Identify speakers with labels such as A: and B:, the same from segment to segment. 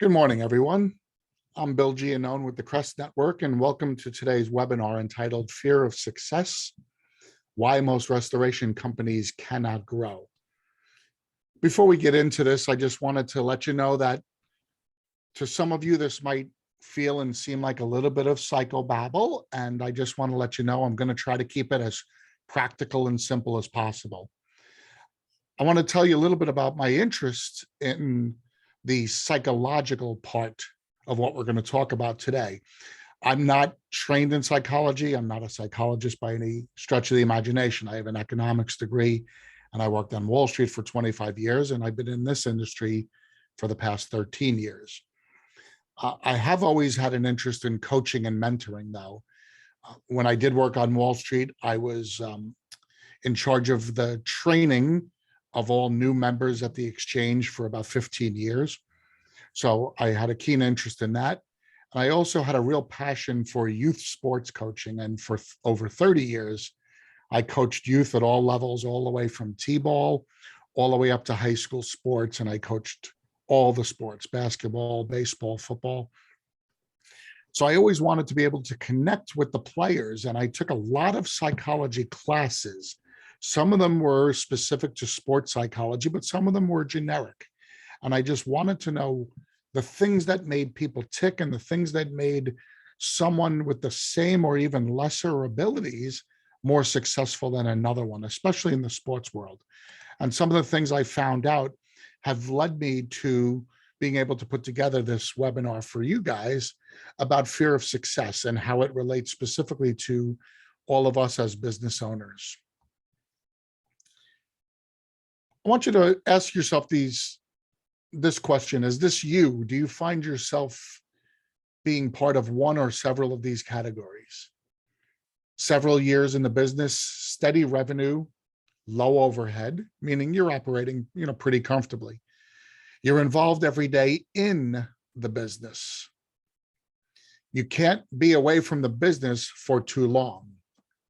A: Good morning, everyone. I'm Bill Giannone with the Crest Network, and welcome to today's webinar entitled Fear of Success: Why Most Restoration Companies Cannot Grow. Before we get into this, I just wanted to let you know that to some of you, this might feel and seem like a little bit of psychobabble, and I just want to let you know I'm going to try to keep it as practical and simple as possible. I want to tell you a little bit about my interest in the psychological part of what we're going to talk about today. I'm not trained in psychology. I'm not a psychologist by any stretch of the imagination. I have an economics degree, and I worked on Wall Street for 25 years, and I've been in this industry for the past 13 years. I have always had an interest in coaching and mentoring, though. When I did work on Wall Street, I was in charge of the training of all new members at the exchange for about 15 years. So I had a keen interest in that. And I also had a real passion for youth sports coaching. And for over 30 years, I coached youth at all levels, all the way from T-ball, all the way up to high school sports. And I coached all the sports: basketball, baseball, football. So I always wanted to be able to connect with the players. And I took a lot of psychology classes. Some of them were specific to sports psychology, but some of them were generic. And I just wanted to know the things that made people tick and the things that made someone with the same or even lesser abilities more successful than another one, especially in the sports world. And some of the things I found out have led me to being able to put together this webinar for you guys about fear of success and how it relates specifically to all of us as business owners. I want you to ask yourself this question. Is this you? Do you find yourself being part of one or several of these categories? Several years in the business, steady revenue, low overhead, meaning you're operating, pretty comfortably. You're involved every day in the business. You can't be away from the business for too long.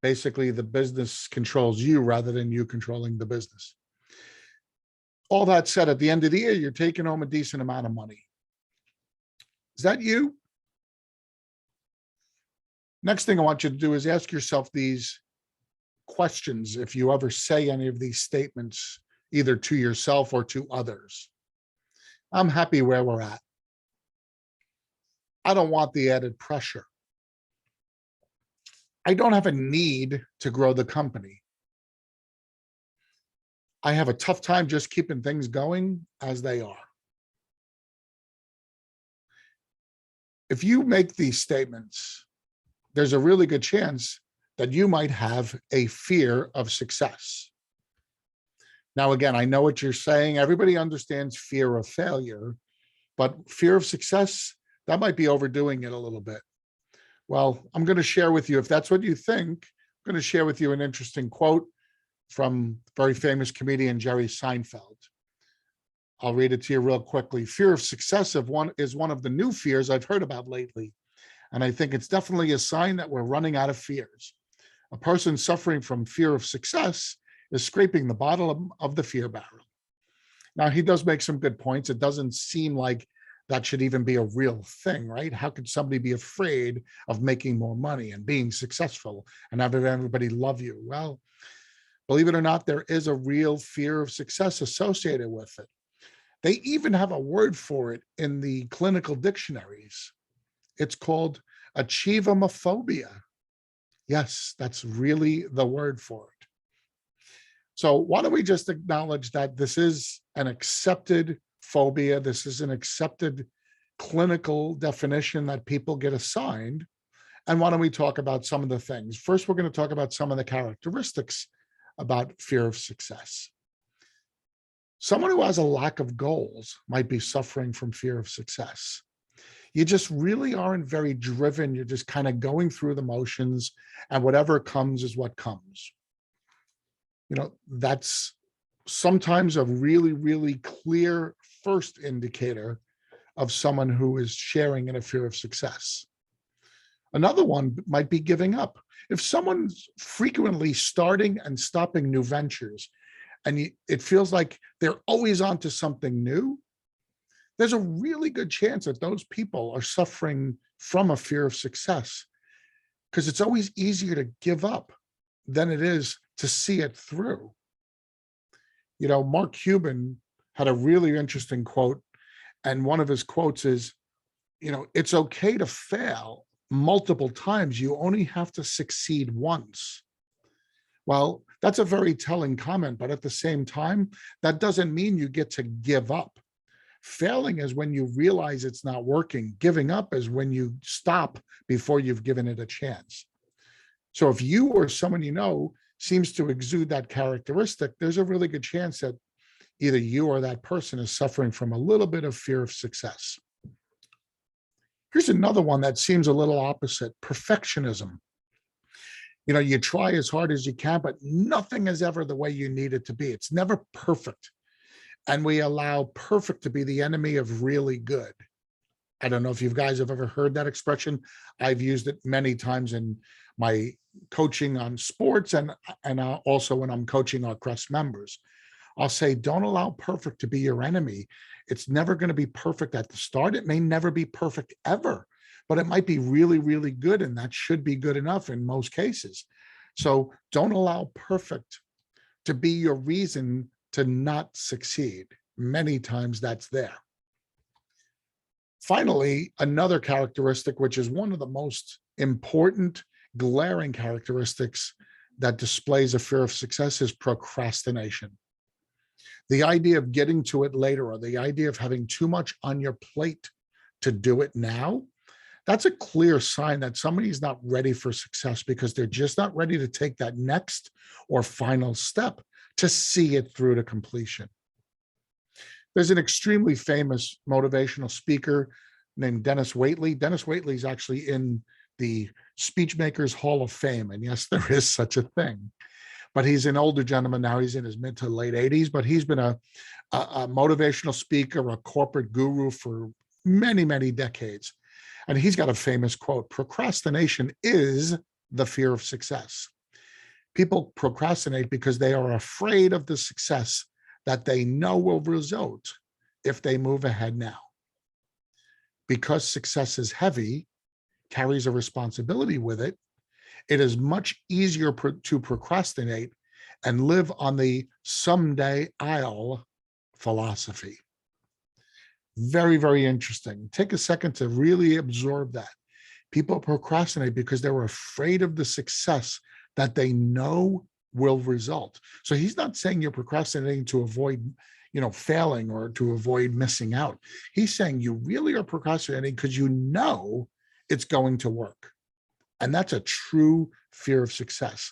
A: Basically, the business controls you rather than you controlling the business. All that said, at the end of the year, you're taking home a decent amount of money. Is that you? Next thing I want you to do is ask yourself these questions if you ever say any of these statements, either to yourself or to others. I'm happy where we're at. I don't want the added pressure. I don't have a need to grow the company. I have a tough time just keeping things going as they are. If you make these statements, there's a really good chance that you might have a fear of success. Now, again, I know what you're saying. Everybody understands fear of failure, but fear of success, that might be overdoing it a little bit. Well, I'm going to share with you, if that's what you think, I'm going to share with you an interesting quote from very famous comedian Jerry Seinfeld. I'll read it to you real quickly. Fear of success is one of the new fears I've heard about lately. And I think it's definitely a sign that we're running out of fears. A person suffering from fear of success is scraping the bottom of the fear barrel. Now, he does make some good points. It doesn't seem like that should even be a real thing, right? How could somebody be afraid of making more money and being successful and having everybody love you? Well, believe it or not, there is a real fear of success associated with it. They even have a word for it in the clinical dictionaries. It's called achievomophobia. Yes, that's really the word for it. So why don't we just acknowledge that this is an accepted phobia. This is an accepted clinical definition that people get assigned. And why don't we talk about some of the things? First, we're going to talk about some of the characteristics about fear of success. Someone who has a lack of goals might be suffering from fear of success. You just really aren't very driven. You're just kind of going through the motions, and whatever comes is what comes. That's sometimes a really, really clear first indicator of someone who is sharing in a fear of success. Another one might be giving up. If someone's frequently starting and stopping new ventures, and it feels like they're always on to something new, there's a really good chance that those people are suffering from a fear of success, because it's always easier to give up than it is to see it through. Mark Cuban had a really interesting quote, and one of his quotes is, it's okay to fail multiple times. You only have to succeed once. Well, that's a very telling comment, but at the same time, that doesn't mean you get to give up. Failing is when you realize it's not working. Giving up is when you stop before you've given it a chance. So if you or someone seems to exude that characteristic, there's a really good chance that either you or that person is suffering from a little bit of fear of success. Here's another one that seems a little opposite: perfectionism. You try as hard as you can, but nothing is ever the way you need it to be. It's never perfect. And we allow perfect to be the enemy of really good. I don't know if you guys have ever heard that expression. I've used it many times in my coaching on sports and also when I'm coaching our Crest members. I'll say, don't allow perfect to be your enemy. It's never going to be perfect at the start. It may never be perfect ever, but it might be really, really good, and that should be good enough in most cases. So don't allow perfect to be your reason to not succeed. Many times that's there. Finally, another characteristic, which is one of the most important, glaring characteristics that displays a fear of success, is procrastination. The idea of getting to it later, or the idea of having too much on your plate to do it now, that's a clear sign that somebody's not ready for success, because they're just not ready to take that next or final step to see it through to completion. There's an extremely famous motivational speaker named Dennis Waitley. Dennis Waitley is actually in the Speechmakers Hall of Fame. And yes, there is such a thing. But he's an older gentleman now. He's in his mid to late 80s, but he's been a motivational speaker, a corporate guru for many, many decades. And he's got a famous quote: procrastination is the fear of success. People procrastinate because they are afraid of the success that they know will result if they move ahead now. Because success is heavy, carries a responsibility with it, it is much easier to procrastinate and live on the someday I'll philosophy. Very, very interesting. Take a second to really absorb that. People procrastinate because they're afraid of the success that they know will result. So he's not saying you're procrastinating to avoid, failing or to avoid missing out. He's saying you really are procrastinating because you know it's going to work. And that's a true fear of success.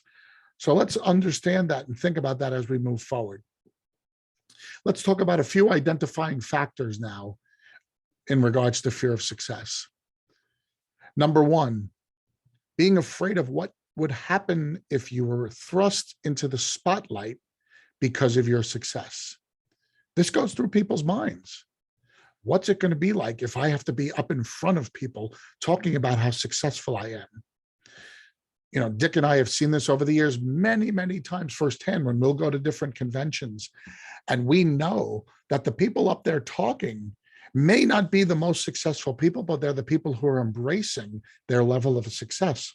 A: So let's understand that and think about that as we move forward. Let's talk about a few identifying factors now in regards to fear of success. Number one, being afraid of what would happen if you were thrust into the spotlight because of your success. This goes through people's minds. What's it going to be like if I have to be up in front of people talking about how successful I am? Dick and I have seen this over the years many, many times firsthand when we'll go to different conventions, and we know that the people up there talking may not be the most successful people, but they're the people who are embracing their level of success.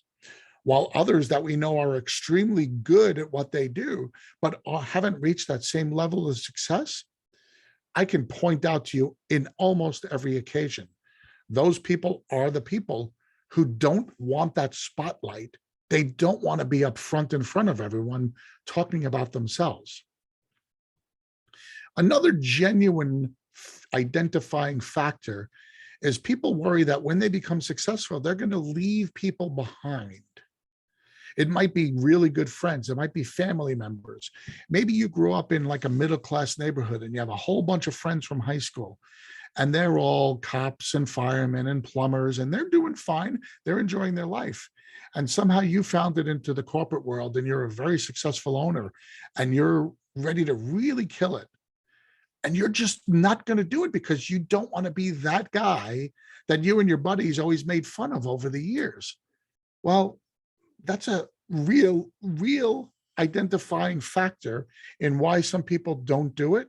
A: While others that we know are extremely good at what they do, but haven't reached that same level of success, I can point out to you in almost every occasion, those people are the people who don't want that spotlight. They don't want to be up front in front of everyone talking about themselves. Another genuine identifying factor is people worry that when they become successful, they're going to leave people behind. It might be really good friends. It might be family members. Maybe you grew up in like a middle-class neighborhood and you have a whole bunch of friends from high school, and they're all cops and firemen and plumbers, and they're doing fine. They're enjoying their life. And somehow you found it into the corporate world and you're a very successful owner and you're ready to really kill it. And you're just not going to do it because you don't want to be that guy that you and your buddies always made fun of over the years. Well, that's a real identifying factor in why some people don't do it.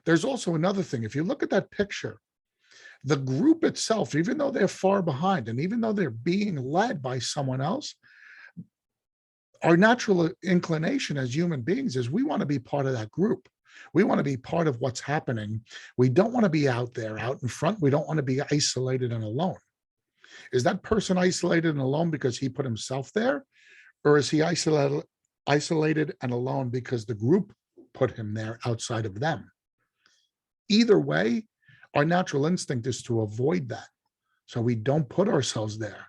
A: There's also another thing. If you look at that picture, The group itself, even though they're far behind and even though they're being led by someone else, our natural inclination as human beings is we want to be part of that group. We want to be part of what's happening. We don't want to be out there, out in front. We don't want to be isolated and alone. Is that person isolated and alone because he put himself there? Or is he isolated and alone because the group put him there outside of them? Either way, our natural instinct is to avoid that. So we don't put ourselves there.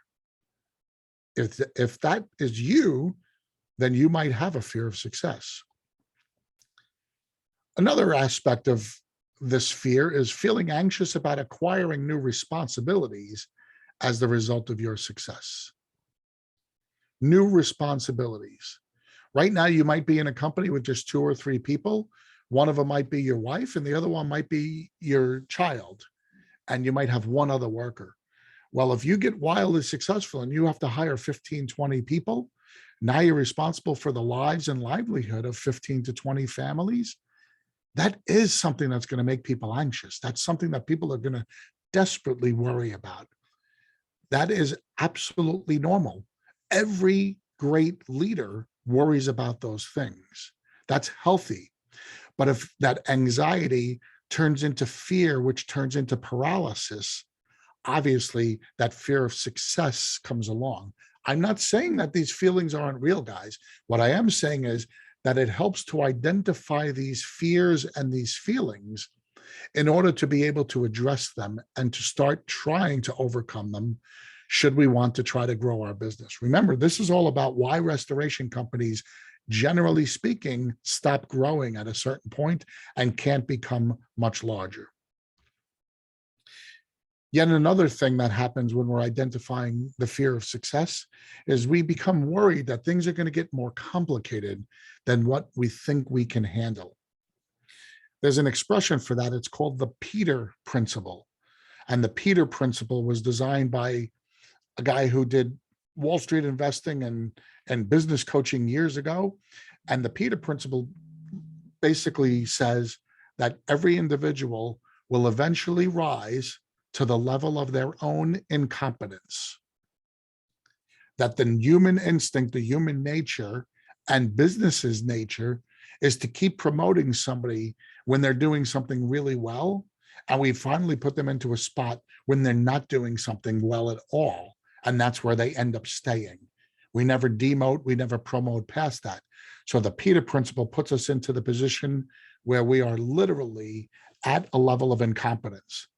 A: If that is you, then you might have a fear of success. Another aspect of this fear is feeling anxious about acquiring new responsibilities as the result of your success. New responsibilities. Right now, you might be in a company with just 2 or 3 people. One of them might be your wife, and the other one might be your child, and you might have one other worker. Well, if you get wildly successful and you have to hire 15, 20 people, now you're responsible for the lives and livelihood of 15 to 20 families. That is something that's going to make people anxious. That's something that people are going to desperately worry about. That is absolutely normal. Every great leader worries about those things. That's healthy. But if that anxiety turns into fear, which turns into paralysis, obviously that fear of success comes along. I'm not saying that these feelings aren't real, guys. What I am saying is that it helps to identify these fears and these feelings in order to be able to address them and to start trying to overcome them should we want to try to grow our business. Remember, this is all about why restoration companies, generally speaking, stop growing at a certain point and can't become much larger. Yet another thing that happens when we're identifying the fear of success is we become worried that things are going to get more complicated than what we think we can handle. There's an expression for that. It's called the Peter Principle. And the Peter Principle was designed by a guy who did Wall Street investing and business coaching years ago. And the Peter Principle basically says that every individual will eventually rise to the level of their own incompetence. That the human instinct, the human nature, and business's nature is to keep promoting somebody when they're doing something really well, and we finally put them into a spot when they're not doing something well at all, and that's where they end up staying. We never demote, we never promote past that. So the Peter Principle puts us into the position where we are literally at a level of incompetence.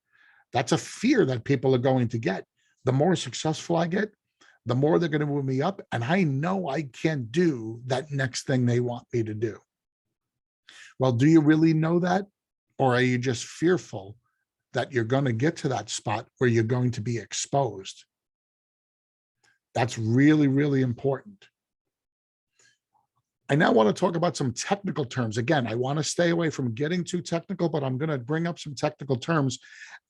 A: That's a fear that people are going to get. The more successful I get, the more they're going to move me up. And I know I can't do that next thing they want me to do. Well, do you really know that? Or are you just fearful that you're going to get to that spot where you're going to be exposed? That's really, really important. I now want to talk about some technical terms. Again, I want to stay away from getting too technical, but I'm going to bring up some technical terms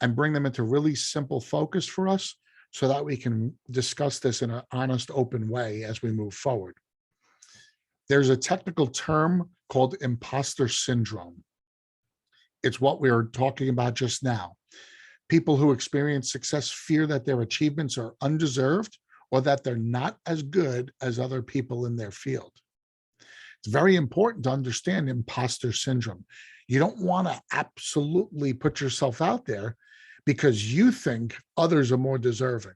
A: and bring them into really simple focus for us so that we can discuss this in an honest, open way as we move forward. There's a technical term called imposter syndrome. It's what we were talking about just now. People who experience success fear that their achievements are undeserved or that they're not as good as other people in their field. It's very important to understand imposter syndrome. You don't want to absolutely put yourself out there because you think others are more deserving.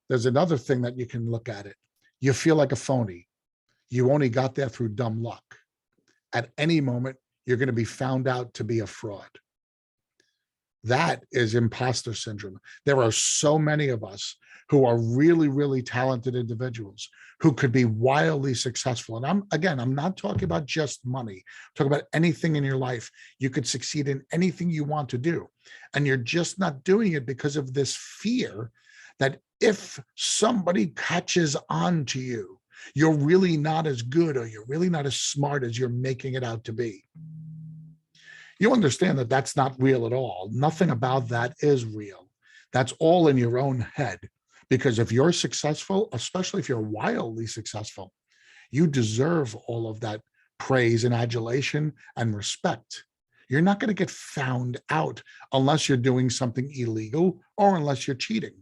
A: There's another thing that you can look at it. You feel like a phony. You only got there through dumb luck. At any moment, you're going to be found out to be a fraud. That is imposter syndrome. There are so many of us who are really, really talented individuals who could be wildly successful. And I'm not talking about just money. I'm talking about anything in your life. You could succeed in anything you want to do. And you're just not doing it because of this fear that if somebody catches on to you, you're really not as good or you're really not as smart as you're making it out to be. You understand that that's not real at all. Nothing about that is real. That's all in your own head. Because if you're successful, especially if you're wildly successful, you deserve all of that praise and adulation and respect. You're not going to get found out unless you're doing something illegal or unless you're cheating.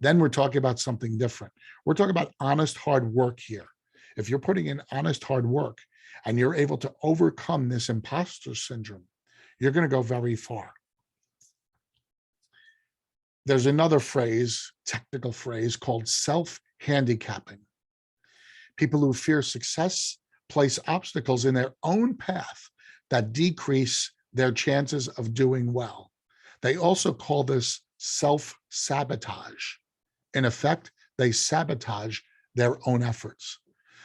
A: Then we're talking about something different. We're talking about honest, hard work here. If you're putting in honest, hard work and you're able to overcome this imposter syndrome, you're going to go very far. There's another phrase, technical phrase, called self-handicapping. People who fear success place obstacles in their own path that decrease their chances of doing well. They also call this self-sabotage. In effect, they sabotage their own efforts.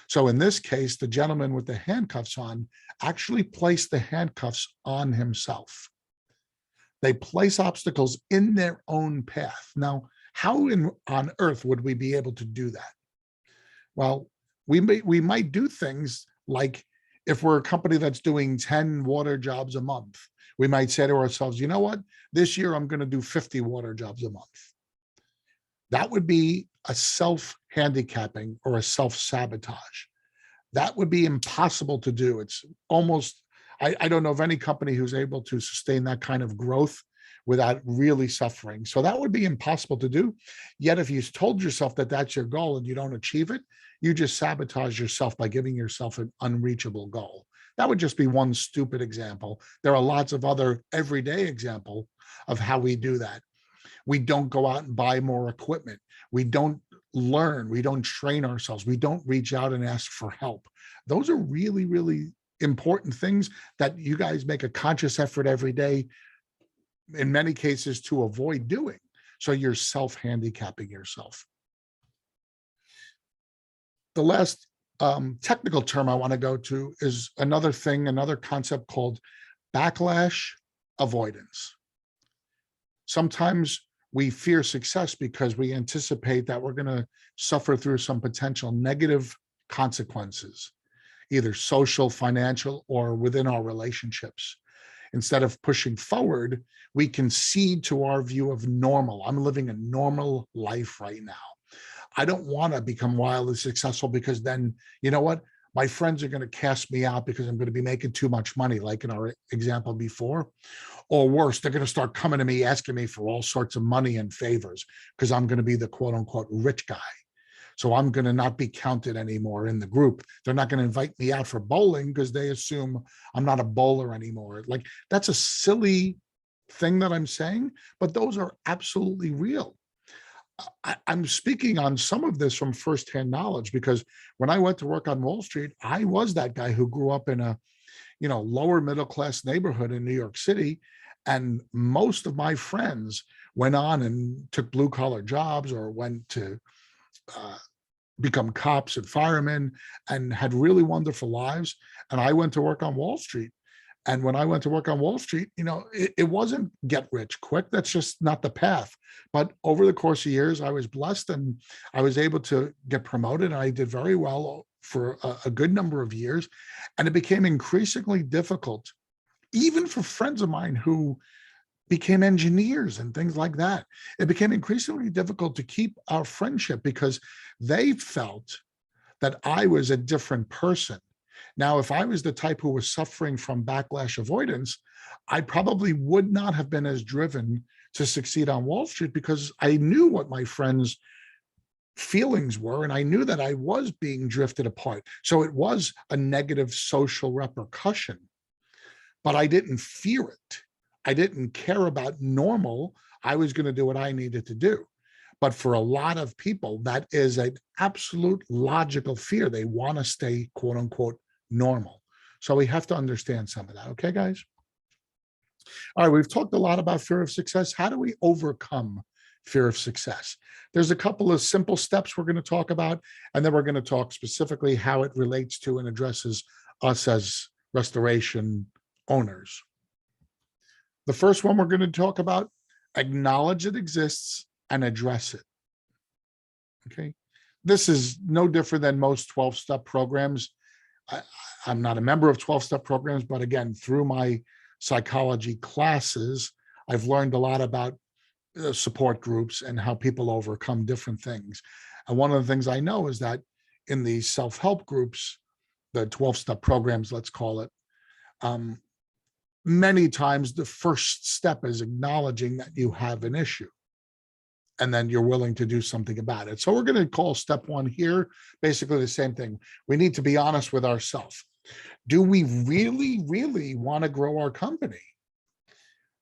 A: So in this case, the gentleman with the handcuffs on actually placed the handcuffs on himself. They place obstacles in their own path. Now, how on earth would we be able to do that? Well, we might do things like, if we're a company that's doing 10 water jobs a month, we might say to ourselves, you know what, this year I'm going to do 50 water jobs a month. That would be a self-handicapping or a self-sabotage. That would be impossible to do. It's almost, I don't know of any company who's able to sustain that kind of growth without really suffering. So that would be impossible to do. Yet if you told yourself that that's your goal and you don't achieve it, you just sabotage yourself by giving yourself an unreachable goal. That would just be one stupid example. There are lots of other everyday examples of how we do that. We don't go out and buy more equipment. We don't learn. We don't train ourselves. We don't reach out and ask for help. Those are really, really important things that you guys make a conscious effort every day, in many cases, to avoid doing. So you're self-handicapping yourself. The last technical term I want to go to is another concept called backlash avoidance. Sometimes we fear success because we anticipate that we're going to suffer through some potential negative consequences, either social, financial, or within our relationships. Instead of pushing forward, we concede to our view of normal. I'm living a normal life right now. I don't want to become wildly successful because then, you know what? My friends are going to cast me out because I'm going to be making too much money, like in our example before. Or worse, they're going to start coming to me, asking me for all sorts of money and favors because I'm going to be the quote unquote rich guy. So I'm going to not be counted anymore in the group. They're not going to invite me out for bowling because they assume I'm not a bowler anymore. Like, that's a silly thing that I'm saying, but those are absolutely real. I'm speaking on some of this from firsthand knowledge, because when I went to work on Wall Street, I was that guy who grew up in a, lower middle class neighborhood in New York City. And most of my friends went on and took blue collar jobs or went to become cops and firemen and had really wonderful lives. And I went to work on Wall Street. And when I went to work on Wall Street, it wasn't get rich quick. That's just not the path. But over the course of years, I was blessed and I was able to get promoted. I did very well for a good number of years. And it became increasingly difficult, even for friends of mine who became engineers and things like that. It became increasingly difficult to keep our friendship because they felt that I was a different person. Now, if I was the type who was suffering from backlash avoidance, I probably would not have been as driven to succeed on Wall Street because I knew what my friends' feelings were, and I knew that I was being drifted apart. So it was a negative social repercussion, but I didn't fear it. I didn't care about normal. I was going to do what I needed to do. But for a lot of people, that is an absolute logical fear. They want to stay, quote unquote, normal. So we have to understand some of that. Okay, guys? All right, we've talked a lot about fear of success. How do we overcome fear of success? There's a couple of simple steps we're going to talk about, and then we're going to talk specifically how it relates to and addresses us as restoration owners. The first one we're going to talk about: acknowledge it exists and address it. Okay. This is no different than most 12-step programs. I'm not a member of 12-step programs, but again, through my psychology classes, I've learned a lot about support groups and how people overcome different things. And one of the things I know is that in these self-help groups, the 12-step programs, let's call it, Many times the first step is acknowledging that you have an issue, and then you're willing to do something about it. So we're going to call step one here basically the same thing. We need to be honest with ourselves. Do we really, really want to grow our company?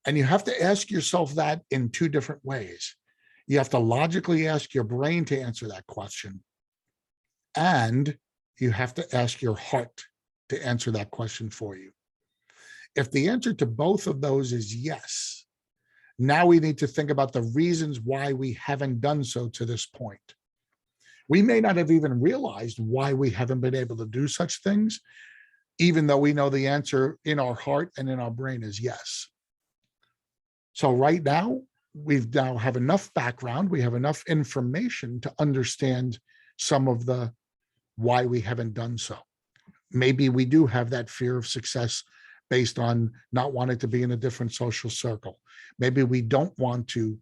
A: And you have to ask yourself that in two different ways. You have to logically ask your brain to answer that question. And you have to ask your heart to answer that question for you. If the answer to both of those is yes, now we need to think about the reasons why we haven't done so to this point. We may not have even realized why we haven't been able to do such things, even though we know the answer in our heart and in our brain is yes. So right now, we now have enough background, we have enough information to understand some of the why we haven't done so. Maybe we do have that fear of success based on not wanting to be in a different social circle. Maybe we don't want to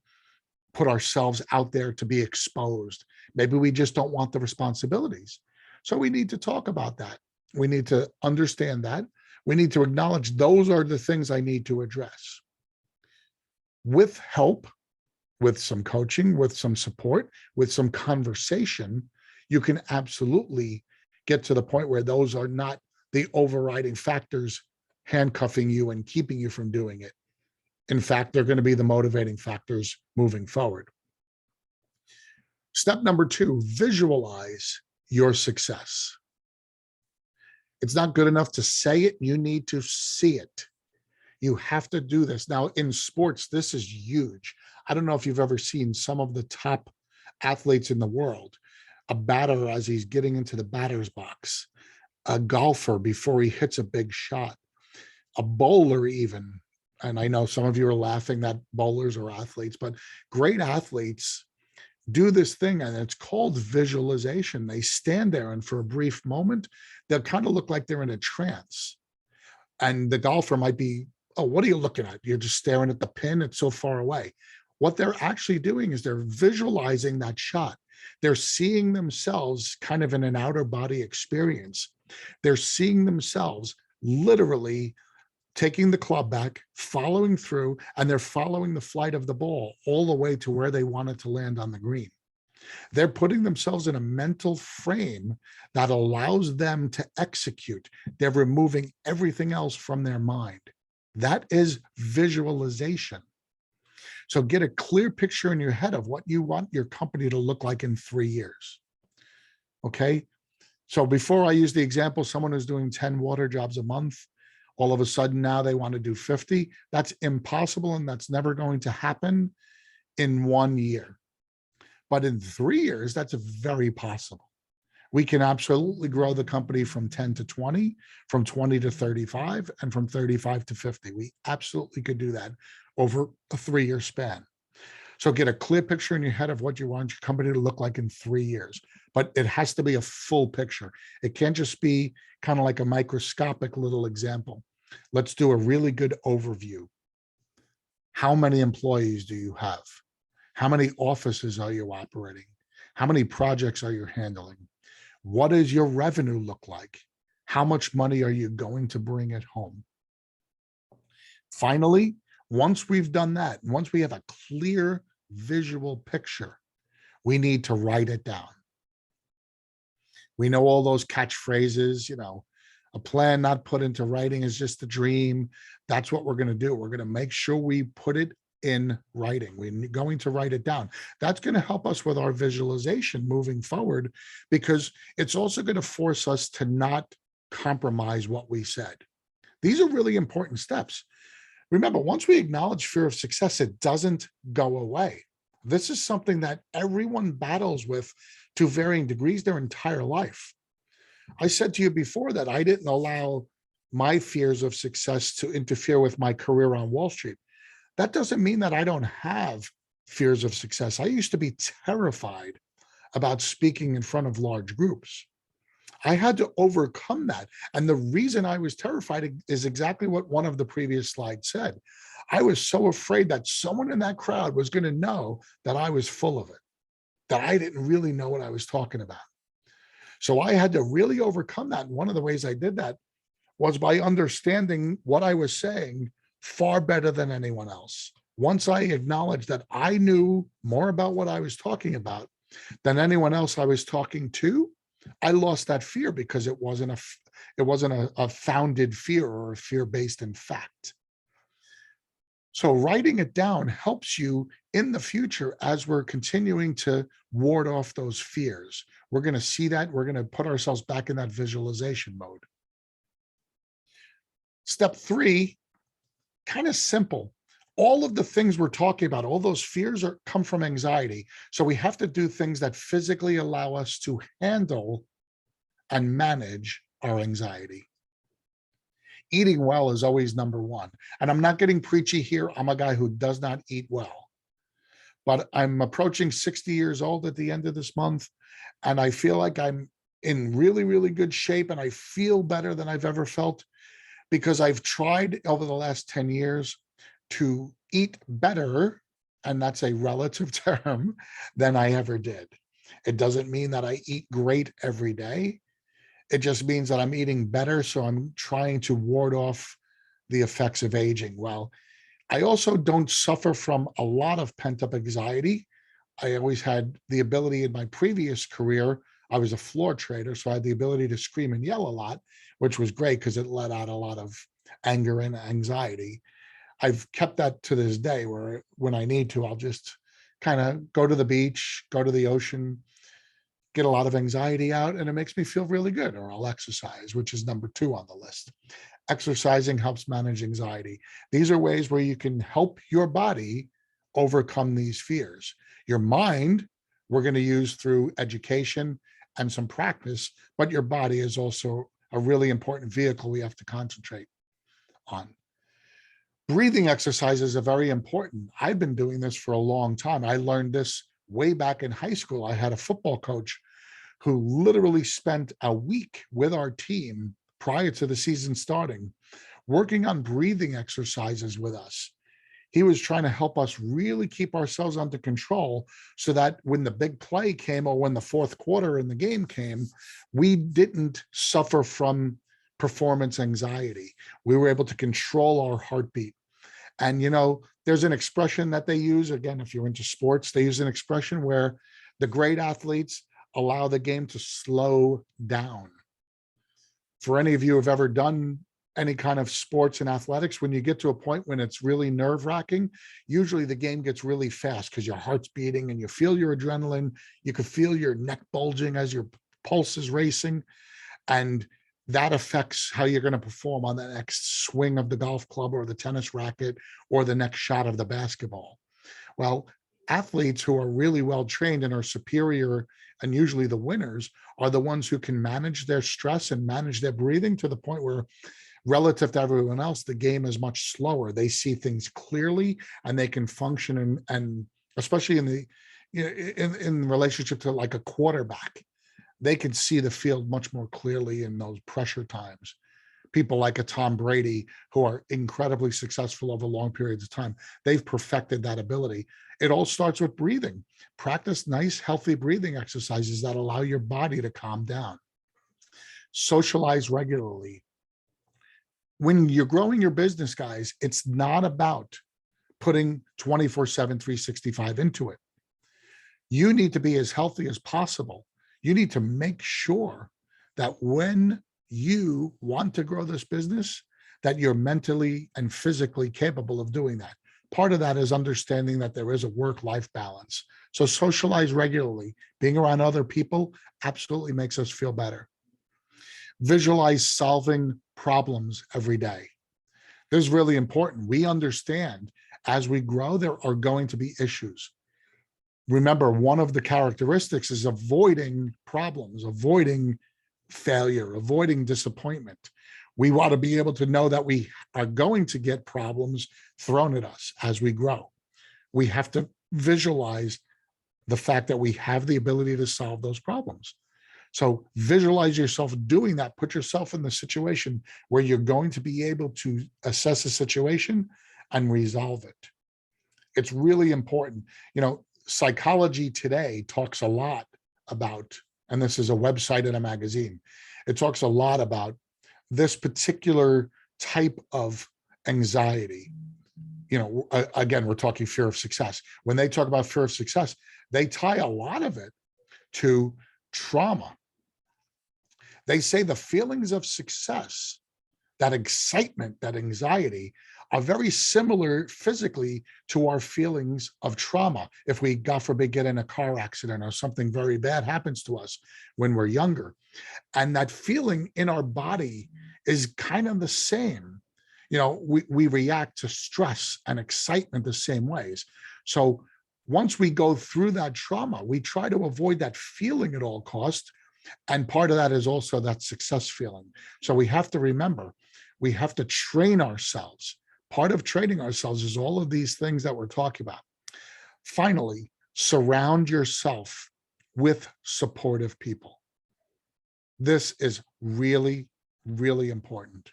A: put ourselves out there to be exposed. Maybe we just don't want the responsibilities. So we need to talk about that. We need to understand that. We need to acknowledge those are the things I need to address. With help, with some coaching, with some support, with some conversation, you can absolutely get to the point where those are not the overriding factors handcuffing you and keeping you from doing it. In fact, they're going to be the motivating factors moving forward. Step number two, visualize your success. It's not good enough to say it. You need to see it. You have to do this. Now, in sports, this is huge. I don't know if you've ever seen some of the top athletes in the world, a batter as he's getting into the batter's box, a golfer before he hits a big shot, a bowler even. And I know some of you are laughing that bowlers are athletes, but great athletes do this thing, and it's called visualization. They stand there, and for a brief moment, they'll kind of look like they're in a trance. And the golfer might be, oh, what are you looking at? You're just staring at the pin. It's so far away. What they're actually doing is they're visualizing that shot. They're seeing themselves kind of in an outer body experience. They're seeing themselves literally taking the club back, following through, and they're following the flight of the ball all the way to where they want it to land on the green. They're putting themselves in a mental frame that allows them to execute. They're removing everything else from their mind. That is visualization. So get a clear picture in your head of what you want your company to look like in 3 years. Okay. So before I use the example, someone who's doing 10 water jobs a month, all of a sudden now they want to do 50. That's impossible, and that's never going to happen in 1 year. But in 3 years, that's very possible. We can absolutely grow the company from 10 to 20, from 20 to 35, and from 35 to 50. We absolutely could do that over a 3-year span. So get a clear picture in your head of what you want your company to look like in 3 years, but it has to be a full picture. It can't just be kind of like a microscopic little example. Let's do a really good overview. How many employees do you have? How many offices are you operating? How many projects are you handling? What does your revenue look like? How much money are you going to bring at home? Finally, once we've done that, once we have a clear visual picture, we need to write it down. We know all those catchphrases, a plan not put into writing is just a dream. That's what we're going to do. We're going to make sure we put it in writing. We're going to write it down. That's going to help us with our visualization moving forward, because it's also going to force us to not compromise what we said. These are really important steps. Remember, once we acknowledge fear of success, it doesn't go away. This is something that everyone battles with to varying degrees their entire life. I said to you before that I didn't allow my fears of success to interfere with my career on Wall Street. That doesn't mean that I don't have fears of success. I used to be terrified about speaking in front of large groups. I had to overcome that. And the reason I was terrified is exactly what one of the previous slides said. I was so afraid that someone in that crowd was going to know that I was full of it, that I didn't really know what I was talking about. So I had to really overcome that. And one of the ways I did that was by understanding what I was saying far better than anyone else. Once I acknowledged that I knew more about what I was talking about than anyone else I was talking to, I lost that fear because it wasn't a founded fear or a fear based in fact. So writing it down helps you in the future as we're continuing to ward off those fears. We're going to see that. We're going to put ourselves back in that visualization mode. Step 3, kind of simple. All of the things we're talking about, all those fears come from anxiety. So we have to do things that physically allow us to handle and manage our anxiety. Eating well is always number one. And I'm not getting preachy here. I'm a guy who does not eat well. But I'm approaching 60 years old at the end of this month, and I feel like I'm in really, really good shape, and I feel better than I've ever felt because I've tried over the last 10 years to eat better, and that's a relative term, than I ever did. It doesn't mean that I eat great every day. It just means that I'm eating better, so I'm trying to ward off the effects of aging. Well, I also don't suffer from a lot of pent-up anxiety. I always had the ability in my previous career. I was a floor trader, so I had the ability to scream and yell a lot, which was great because it let out a lot of anger and anxiety. I've kept that to this day where when I need to, I'll just kind of go to the beach, go to the ocean, get a lot of anxiety out, and it makes me feel really good. Or I'll exercise, which is number 2 on the list. Exercising helps manage anxiety. These are ways where you can help your body overcome these fears. Your mind, we're going to use through education and some practice, but your body is also a really important vehicle we have to concentrate on. Breathing exercises are very important. I've been doing this for a long time. I learned this way back in high school. I had a football coach who literally spent a week with our team prior to the season starting, working on breathing exercises with us. He was trying to help us really keep ourselves under control so that when the big play came or when the fourth quarter in the game came, we didn't suffer from performance anxiety. We were able to control our heartbeat. And, there's an expression that they use, again, if you're into sports, they use an expression where the great athletes allow the game to slow down. For any of you who have ever done any kind of sports and athletics, when you get to a point when it's really nerve-wracking, usually the game gets really fast because your heart's beating and you feel your adrenaline. You can feel your neck bulging as your pulse is racing. And that affects how you're going to perform on the next swing of the golf club or the tennis racket or the next shot of the basketball. Well, athletes who are really well trained and are superior, and usually the winners, are the ones who can manage their stress and manage their breathing to the point where, relative to everyone else, the game is much slower. They see things clearly and they can function, and especially in relationship to like a quarterback, they can see the field much more clearly in those pressure times. People like a Tom Brady, who are incredibly successful over long periods of time, they've perfected that ability. It all starts with breathing. Practice nice, healthy breathing exercises that allow your body to calm down. Socialize regularly. When you're growing your business, guys, it's not about putting 24/7, 365 into it. You need to be as healthy as possible. You need to make sure that when you want to grow this business, that you're mentally and physically capable of doing that. Part of that is understanding that there is a work-life balance. So socialize regularly. Being around other people absolutely makes us feel better. Visualize solving problems every day. This is really important. We understand as we grow, there are going to be issues. Remember, one of the characteristics is avoiding problems, avoiding failure, avoiding disappointment. We want to be able to know that we are going to get problems thrown at us as we grow. We have to visualize the fact that we have the ability to solve those problems. So visualize yourself doing that. Put yourself in the situation where you're going to be able to assess a situation and resolve it. It's really important. Psychology Today talks a lot about, and this is a website and a magazine, it talks a lot about this particular type of anxiety, again, we're talking fear of success. When they talk about fear of success, they tie a lot of it to trauma. They say the feelings of success, that excitement, that anxiety, are very similar physically to our feelings of trauma. If we, God forbid, get in a car accident or something very bad happens to us when we're younger, and that feeling in our body is kind of the same. We react to stress and excitement the same ways. So once we go through that trauma, we try to avoid that feeling at all costs. And part of that is also that success feeling. So we have to remember, we have to train ourselves. Part of training ourselves is all of these things that we're talking about. Finally, surround yourself with supportive people. This is really, really important.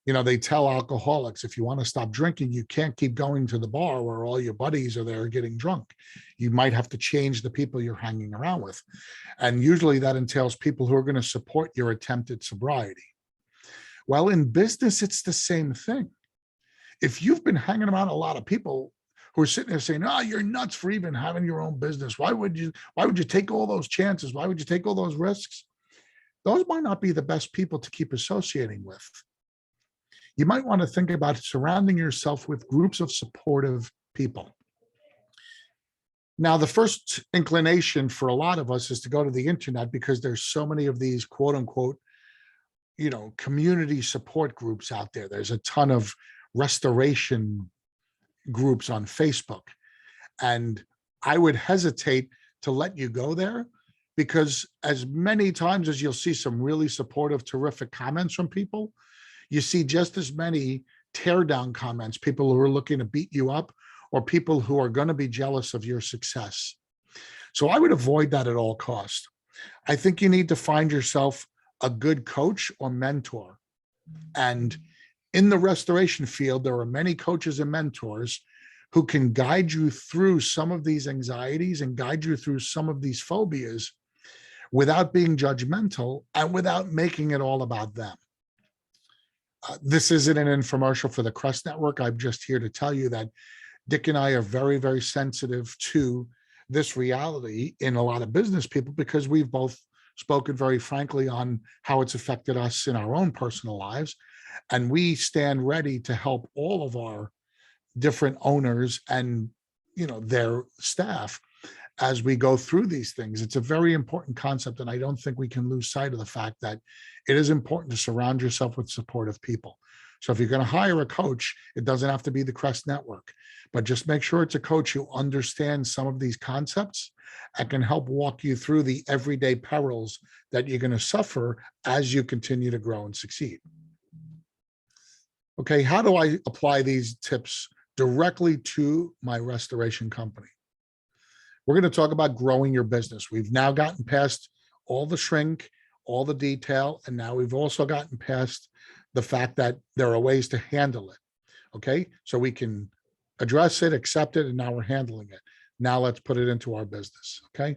A: They tell alcoholics, if you want to stop drinking, you can't keep going to the bar where all your buddies are there getting drunk. You might have to change the people you're hanging around with. And usually that entails people who are going to support your attempted sobriety. Well, in business, it's the same thing. If you've been hanging around a lot of people who are sitting there saying, "Oh, you're nuts for even having your own business. Why would you take all those chances? Why would you take all those risks?" Those might not be the best people to keep associating with. You might want to think about surrounding yourself with groups of supportive people. Now, the first inclination for a lot of us is to go to the internet because there's so many of these quote unquote, community support groups out there. There's a ton of restoration groups on Facebook. And I would hesitate to let you go there because as many times as you'll see some really supportive, terrific comments from people, you see just as many tear down comments, people who are looking to beat you up or people who are going to be jealous of your success. So I would avoid that at all costs. I think you need to find yourself a good coach or mentor. And in the restoration field, there are many coaches and mentors who can guide you through some of these anxieties and guide you through some of these phobias without being judgmental and without making it all about them. This isn't an infomercial for the Crest Network. I'm just here to tell you that Dick and I are very, very sensitive to this reality in a lot of business people because we've both spoken very frankly on how it's affected us in our own personal lives. And we stand ready to help all of our different owners and, their staff as we go through these things. It's a very important concept. And I don't think we can lose sight of the fact that it is important to surround yourself with supportive people. So if you're going to hire a coach, it doesn't have to be the Crest Network, but just make sure it's a coach who understands some of these concepts and can help walk you through the everyday perils that you're going to suffer as you continue to grow and succeed. Okay, how do I apply these tips directly to my restoration company? We're going to talk about growing your business. We've now gotten past all the shrink, all the detail, and now we've also gotten past the fact that there are ways to handle it. Okay, so we can address it, accept it, and now we're handling it. Now let's put it into our business. Okay,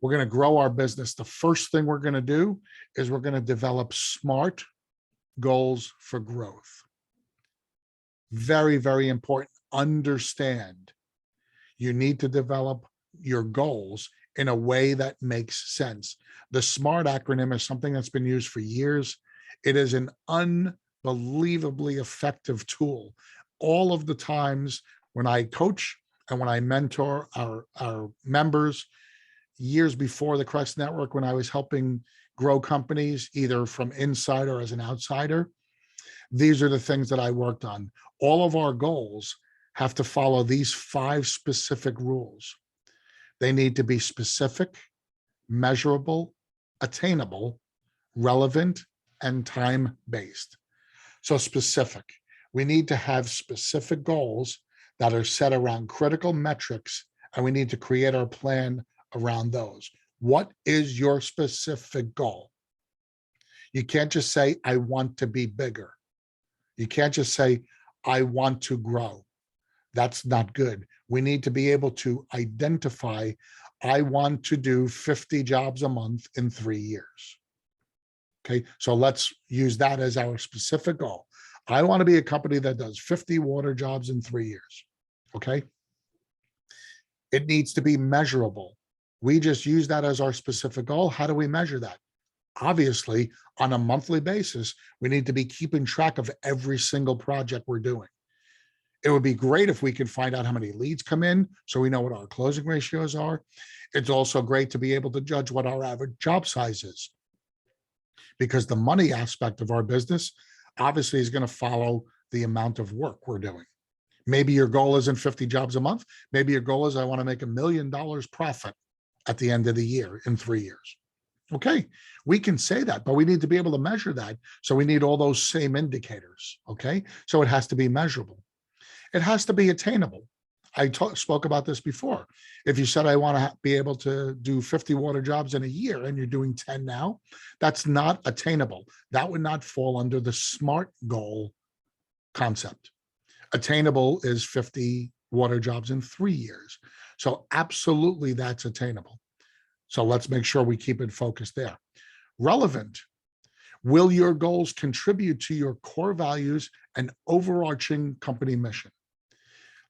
A: we're going to grow our business. The first thing we're going to do is we're going to develop SMART goals for growth. Very, very important. Understand you need to develop your goals in a way that makes sense. The SMART acronym is something that's been used for years. It is an unbelievably effective tool. All of the times when I coach and when I mentor our members, years before the Crest Network, when I was helping grow companies, either from inside or as an outsider, these are the things that I worked on. All of our goals have to follow these 5 specific rules. They need to be specific, measurable, attainable, relevant, and time-based. So specific, we need to have specific goals that are set around critical metrics, and we need to create our plan around those. What is your specific goal? You can't just say, I want to be bigger. You can't just say, I want to grow. That's not good. We need to be able to identify, I want to do 50 jobs a month in 3 years. Okay, so let's use that as our specific goal. I want to be a company that does 50 water jobs in 3 years. Okay, it needs to be measurable. We just use that as our specific goal. How do we measure that? Obviously, on a monthly basis, we need to be keeping track of every single project we're doing. It would be great if we could find out how many leads come in so we know what our closing ratios are. It's also great to be able to judge what our average job size is, because the money aspect of our business obviously is going to follow the amount of work we're doing. Maybe your goal isn't 50 jobs a month. Maybe your goal is I want to make $1 million profit at the end of the year in 3 years. Okay, we can say that, but we need to be able to measure that. So we need all those same indicators. Okay, so it has to be measurable. It has to be attainable. I spoke about this before. If you said, I want to be able to do 50 water jobs in a year and you're doing 10 now, that's not attainable. That would not fall under the SMART goal concept. Attainable is 50 water jobs in 3 years. So absolutely that's attainable. So let's make sure we keep it focused there. Relevant. Will your goals contribute to your core values and overarching company mission?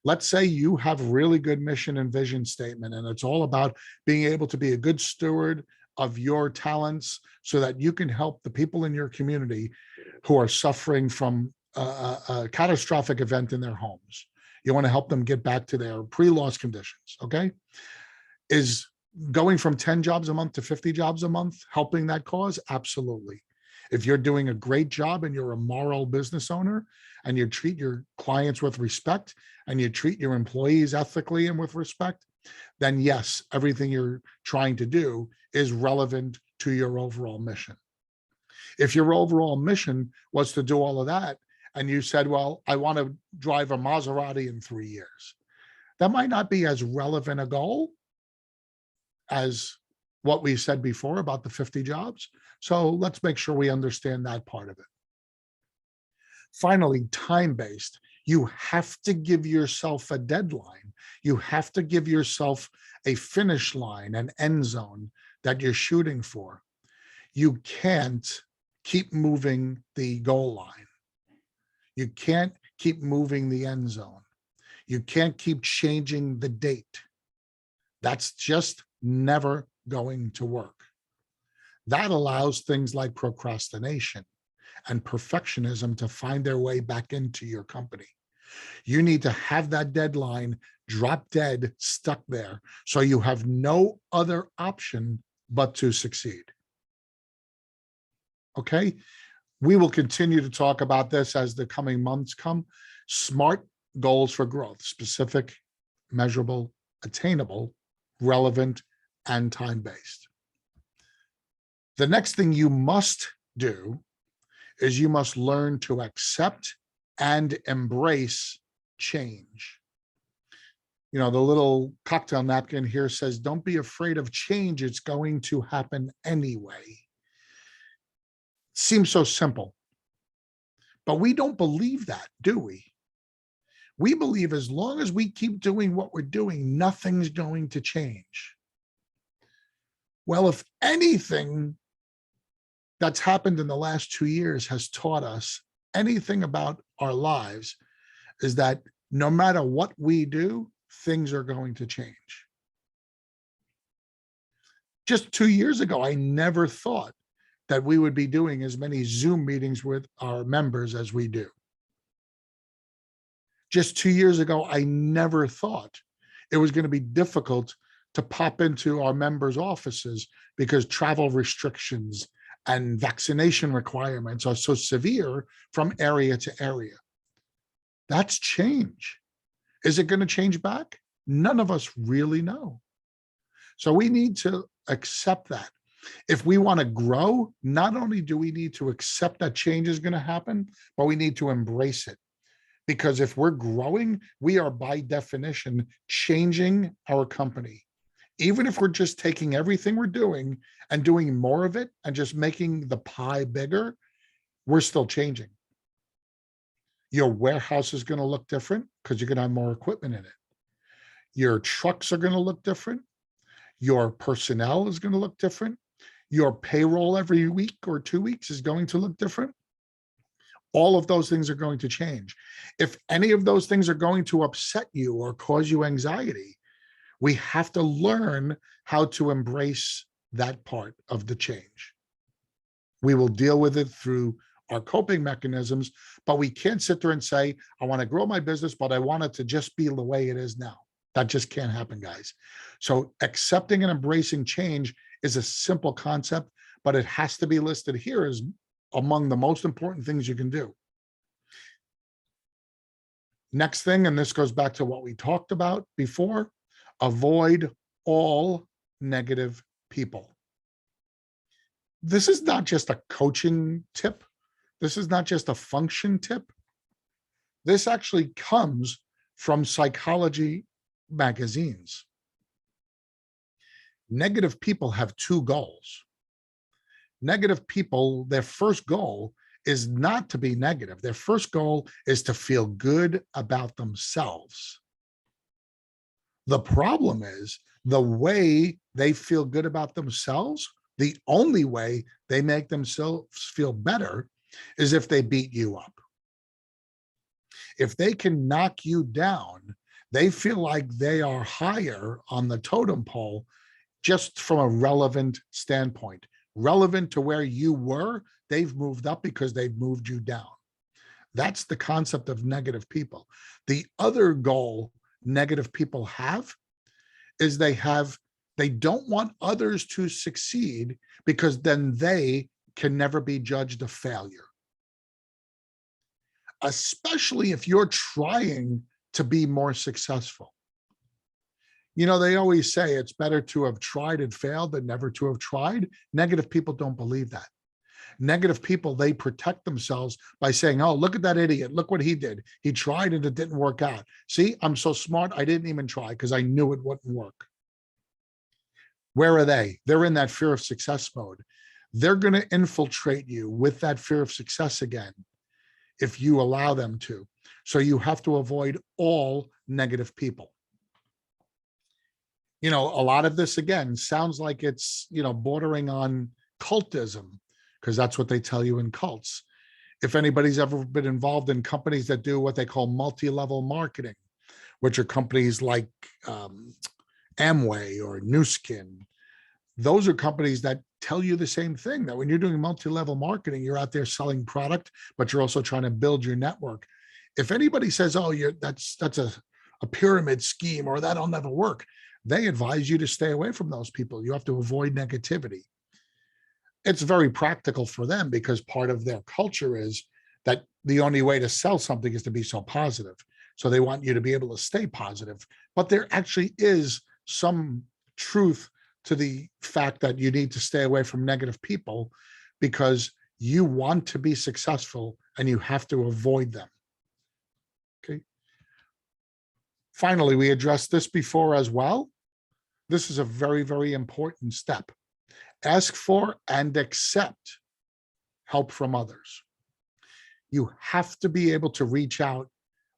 A: Let's say you have really good mission and vision statement, and it's all about being able to be a good steward of your talents so that you can help the people in your community who are suffering from a catastrophic event in their homes. You want to help them get back to their pre-loss conditions, okay? Is going from 10 jobs a month to 50 jobs a month helping that cause? Absolutely. If you're doing a great job and you're a moral business owner and you treat your clients with respect and you treat your employees ethically and with respect, then yes, everything you're trying to do is relevant to your overall mission. If your overall mission was to do all of that and you said, well, I want to drive a Maserati in 3 years, that might not be as relevant a goal as what we said before about the 50 jobs. So let's make sure we understand that part of it. Finally, time-based. You have to give yourself a deadline. You have to give yourself a finish line, an end zone that you're shooting for. You can't keep moving the goal line. You can't keep moving the end zone. You can't keep changing the date. That's just never going to work. That allows things like procrastination and perfectionism to find their way back into your company. You need to have that deadline drop dead, stuck there, so you have no other option but to succeed. Okay? We will continue to talk about this as the coming months come. SMART goals for growth: specific, measurable, attainable, relevant, and time-based. The next thing you must do is you must learn to accept and embrace change. You know, the little cocktail napkin here says, don't be afraid of change. It's going to happen anyway. Seems so simple, but we don't believe that, do we? We believe as long as we keep doing what we're doing, nothing's going to change. Well, if anything that's happened in the last 2 years has taught us anything about our lives, is that no matter what we do, things are going to change. Just 2 years ago, I never thought that we would be doing as many Zoom meetings with our members as we do. Just 2 years ago, I never thought it was going to be difficult to pop into our members' offices because travel restrictions and vaccination requirements are so severe from area to area. That's change. Is it going to change back? None of us really know. So we need to accept that. If we want to grow, not only do we need to accept that change is going to happen, but we need to embrace it. Because if we're growing, we are by definition changing our company. Even if we're just taking everything we're doing and doing more of it and just making the pie bigger, we're still changing. Your warehouse is going to look different because you're going to have more equipment in it. Your trucks are going to look different. Your personnel is going to look different. Your payroll every week or 2 weeks is going to look different. All of those things are going to change. If any of those things are going to upset you or cause you anxiety, we have to learn how to embrace that part of the change. We will deal with it through our coping mechanisms, but we can't sit there and say, I want to grow my business, but I want it to just be the way it is now. That just can't happen, guys. So accepting and embracing change is a simple concept, but it has to be listed here as among the most important things you can do. Next thing, and this goes back to what we talked about before, avoid all negative people. This is not just a coaching tip. This is not just a function tip. This actually comes from psychology magazines. Negative people have two goals. Negative people, their first goal is not to be negative. Their first goal is to feel good about themselves. The problem is the way they feel good about themselves, the only way they make themselves feel better is if they beat you up. If they can knock you down, they feel like they are higher on the totem pole just from a relevant standpoint. Relevant to where you were, they've moved up because they've moved you down. That's the concept of negative people. The other goal negative people have is they don't want others to succeed because then they can never be judged a failure. Especially if you're trying to be more successful. You know, they always say it's better to have tried and failed than never to have tried. Negative people don't believe that. Negative people, they protect themselves by saying, oh, look at that idiot. Look what he did. He tried and it didn't work out. See, I'm so smart. I didn't even try because I knew it wouldn't work. Where are they? They're in that fear of success mode. They're going to infiltrate you with that fear of success again if you allow them to. So you have to avoid all negative people. You know, a lot of this, again, sounds like it's, bordering on cultism, because that's what they tell you in cults. If anybody's ever been involved in companies that do what they call multi-level marketing, which are companies like Amway or Nu Skin, those are companies that tell you the same thing, that when you're doing multi-level marketing, you're out there selling product, but you're also trying to build your network. If anybody says, oh, that's a pyramid scheme or that'll never work, they advise you to stay away from those people. You have to avoid negativity. It's very practical for them because part of their culture is that the only way to sell something is to be so positive. So they want you to be able to stay positive. But there actually is some truth to the fact that you need to stay away from negative people because you want to be successful and you have to avoid them. Okay. Finally, we addressed this before as well. This is a very, very important step. Ask for and accept help from others. You have to be able to reach out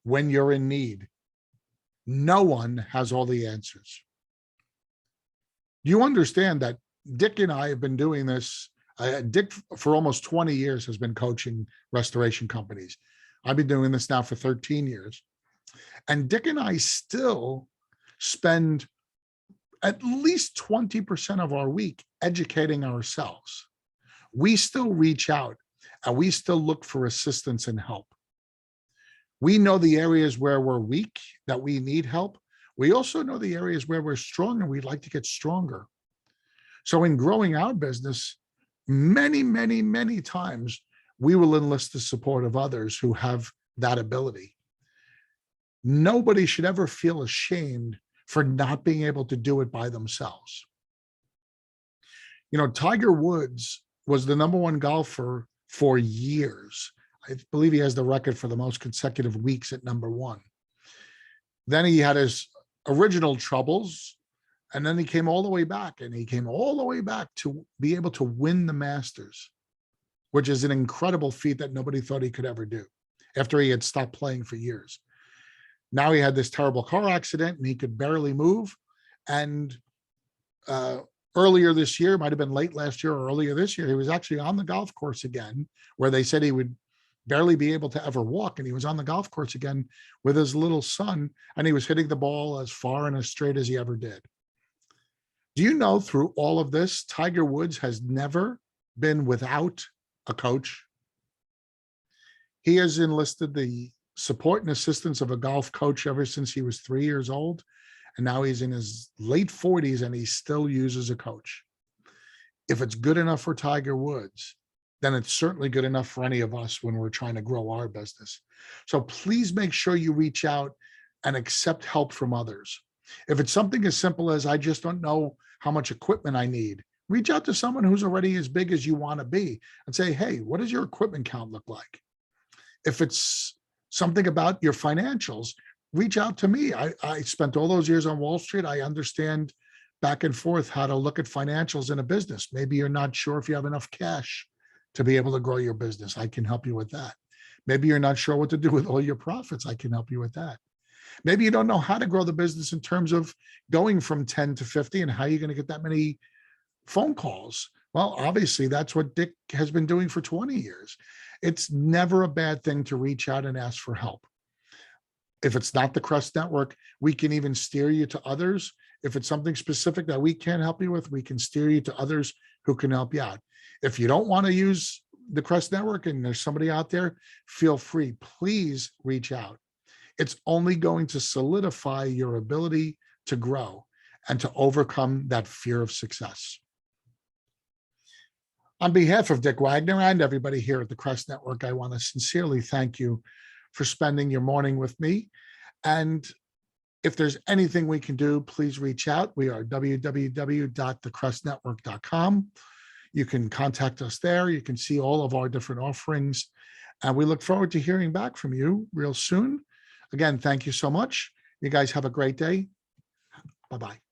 A: when you're in need. No one has all the answers. You understand that Dick and I have been doing this. Dick, for almost 20 years, has been coaching restoration companies. I've been doing this now for 13 years. And Dick and I still spend at least 20% of our week educating ourselves. We still reach out and we still look for assistance and help. We know the areas where we're weak, that we need help. We also know the areas where we're strong and we'd like to get stronger. So in growing our business, many, many, many times, we will enlist the support of others who have that ability. Nobody should ever feel ashamed for not being able to do it by themselves. You know, Tiger Woods was the #1 golfer for years. I believe he has the record for the most consecutive weeks at #1. Then he had his original troubles, and then he came all the way back, and he came all the way back to be able to win the Masters, which is an incredible feat that nobody thought he could ever do after he had stopped playing for years. Now he had this terrible car accident and he could barely move. And earlier this year, might have been late last year or earlier this year, he was actually on the golf course again, where they said he would barely be able to ever walk. And he was on the golf course again with his little son, and he was hitting the ball as far and as straight as he ever did. Do you know, through all of this, Tiger Woods has never been without a coach? He has enlisted the support and assistance of a golf coach ever since he was 3 years old. And now he's in his late 40s and he still uses a coach. If it's good enough for Tiger Woods, then it's certainly good enough for any of us when we're trying to grow our business. So please make sure you reach out and accept help from others. If it's something as simple as, I just don't know how much equipment I need, reach out to someone who's already as big as you want to be and say, hey, what does your equipment count look like? If it's something about your financials, reach out to me. I spent all those years on Wall Street. I understand back and forth how to look at financials in a business. Maybe you're not sure if you have enough cash to be able to grow your business. I can help you with that. Maybe you're not sure what to do with all your profits. I can help you with that. Maybe you don't know how to grow the business in terms of going from 10 to 50 and how you're going to get that many phone calls. Well, obviously, that's what Dick has been doing for 20 years. It's never a bad thing to reach out and ask for help. If it's not the Crest Network, we can even steer you to others. If it's something specific that we can't help you with, we can steer you to others who can help you out. If you don't want to use the Crest Network and there's somebody out there, feel free. Please reach out. It's only going to solidify your ability to grow and to overcome that fear of success. On behalf of Dick Wagner and everybody here at the Crest Network, I want to sincerely thank you for spending your morning with me. And if there's anything we can do, please reach out. We are www.thecrestnetwork.com. You can contact us there. You can see all of our different offerings. And we look forward to hearing back from you real soon. Again, thank you so much. You guys have a great day. Bye-bye.